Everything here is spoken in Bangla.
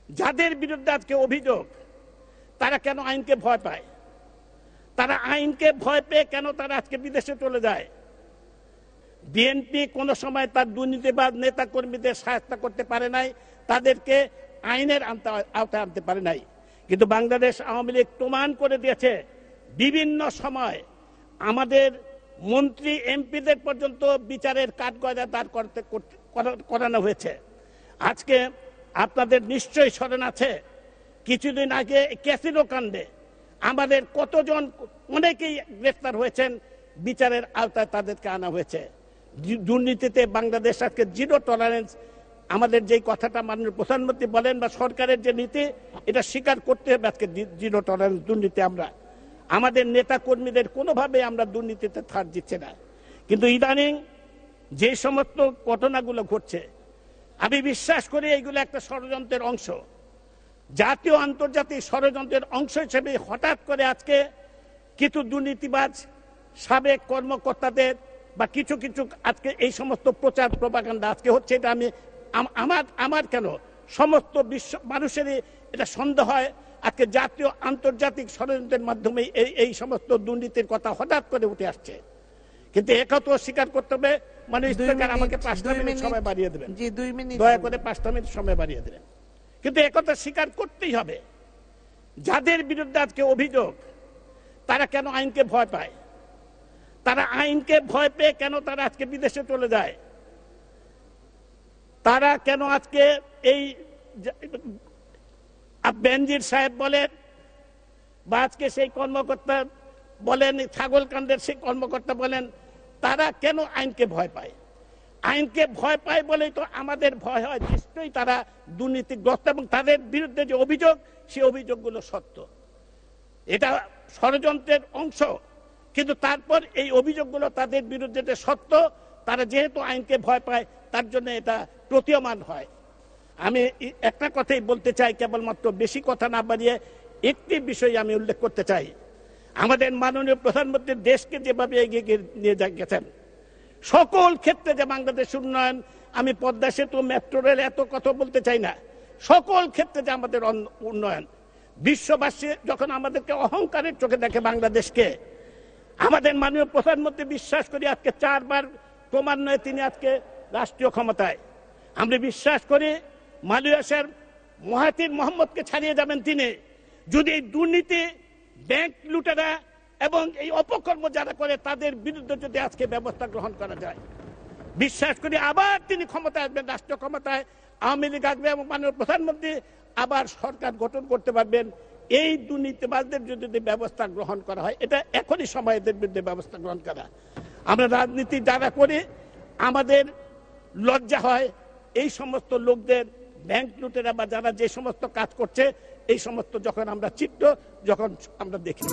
যাদের বিরুদ্ধে আজকে অভিযোগ, তারা কেন আইনকে ভয় পায়? তারা আইনকে ভয় পেয়ে কেন তারা আজকে বিদেশে চলে যায়? বিএনপি কোনো সময় তার দুর্নীতিবাজ নেতা কর্মীদের সহায়তা করতে পারে নাই, তাদেরকে আইনের আওতায় আনতে পারে নাই। কিন্তু বাংলাদেশ আওয়ামী লীগ প্রমাণ করে দিয়েছে, বিভিন্ন সময় আমাদের মন্ত্রী এমপিদের পর্যন্ত বিচারের কাঠগড়ায় দাঁড় করানো হয়েছে। আজকে আপনাদের নিশ্চয়ই স্মরণ আছে, কিছুদিন আগে ক্যাসিনো কাণ্ডে আমাদের কতজন, অনেকেই গ্রেফতার হয়েছেন, বিচারের আওতায় তাদেরকে আনা হয়েছে। দুর্নীতিতে বাংলাদেশ আজকে জিরো টলারেন্স, আমাদের যেই কথাটা মাননীয় প্রধানমন্ত্রী বলেন বা সরকারের যে নীতি, এটা স্বীকার করতে হবে। আজকে জিরো টলারেন্স দুর্নীতি, আমরা আমাদের নেতা কর্মীদের কোনোভাবে আমরা দুর্নীতিতে ছাড় দিচ্ছে না। কিন্তু ইদানিং যে সমস্ত ঘটনাগুলো ঘটছে, আমি বিশ্বাস করি এইগুলো একটা ষড়যন্ত্রের অংশ, জাতীয় আন্তর্জাতিক ষড়যন্ত্রের অংশ হিসেবে হঠাৎ করে আজকে কিছু দুর্নীতিবাজ সাবেক কর্মকর্তাদের বা কিছু কিছু আজকে এই সমস্ত প্রচার প্রপাগান্ডা আজকে হচ্ছে। এটা আমি আমার কেন সমস্ত বিশ্ব মানুষেরই এটা সন্দেহ হয়, আজকে জাতীয় আন্তর্জাতিক ষড়যন্ত্রের মাধ্যমে এই সমস্ত দুর্নীতির কথা হঠাৎ করে উঠে আসছে। কিন্তু একথা স্বীকার করতে হবে, মানে আমাকে 5টা মিনিট সময় বাড়িয়ে দেবেন, দয়া করে 5টা মিনিট সময় বাড়িয়ে দেবেন। কিন্তু একথা স্বীকার করতেই হবে, যাদের বিরুদ্ধে আজকে অভিযোগ, তারা কেন আইনকে ভয় পায়? তারা আইনকে ভয় পেয়ে কেন তারা আজকে বিদেশে চলে যায়? তারা কেন আজকে এই বেনজির সাহেব বলেন বা আজকে সেই কর্মকর্তা বলেন, ছাগলকাণ্ডের সেই কর্মকর্তা বলেন, তারা কেন আইনকে ভয় পায়? আইনকে ভয় পায় বলেই তো আমাদের ভয় হয়, নিশ্চয়ই তারা দুর্নীতিগ্রস্ত এবং তাদের বিরুদ্ধে যে অভিযোগ, সেই অভিযোগগুলো সত্য। এটা ষড়যন্ত্রের অংশ, কিন্তু তারপর এই অভিযোগগুলো তাদের বিরুদ্ধে যে সত্য, তারা যেহেতু আইনকে ভয় পায়, তার জন্য এটা প্রতীয়মান হয়। আমি একটা কথাই বলতে চাই, কেবলমাত্র বেশি কথা না বাড়িয়ে একটি বিষয় আমি উল্লেখ করতে চাই। আমাদের মাননীয় প্রধানমন্ত্রী দেশকে যেভাবে এগিয়ে নিয়ে গেছেন, সকল ক্ষেত্রে যে বাংলাদেশ উন্নয়ন, আমি পদ্মা সেতু, মেট্রো রেল এত কথা বলতে চাই না, সকল ক্ষেত্রে যে আমাদের উন্নয়ন, বিশ্ববাসী যখন আমাদেরকে অহংকারের চোখে দেখে বাংলাদেশকে, আমাদের মাননীয় প্রধানমন্ত্রী বিশ্বাস করি আজকে 4 বার ক্রমান্বয়ে তিনি আজকে রাষ্ট্রীয় ক্ষমতায়। আমরা বিশ্বাস করি মালয়েশিয়ার মহাতির মোহাম্মদকে ছাড়িয়ে যাবেন তিনি, যদি এই দুর্নীতি, ব্যাংক লুটেরা এবং এই অপকর্ম যারা করে তাদের বিরুদ্ধে যদি আজকে ব্যবস্থা গ্রহণ করা যায়। বিশ্বাস করি আবার তিনি ক্ষমতায় আসবেন, রাষ্ট্রীয় ক্ষমতায় আওয়ামী লীগ আসবে এবং মাননীয় প্রধানমন্ত্রী আবার সরকার গঠন করতে পারবেন। এই দুর্নীতিবাজদের যদি ব্যবস্থা গ্রহণ করা হয়, এটা এখনই সময় এদের বিরুদ্ধে ব্যবস্থা গ্রহণ করা। আমরা রাজনীতি যারা করি, আমাদের লজ্জা হয় এই সমস্ত লোকদের, ব্যাংক লুটেরা বা যারা যে সমস্ত কাজ করছে, এই সমস্ত যখন আমরা চিত্র যখন আমরা দেখি।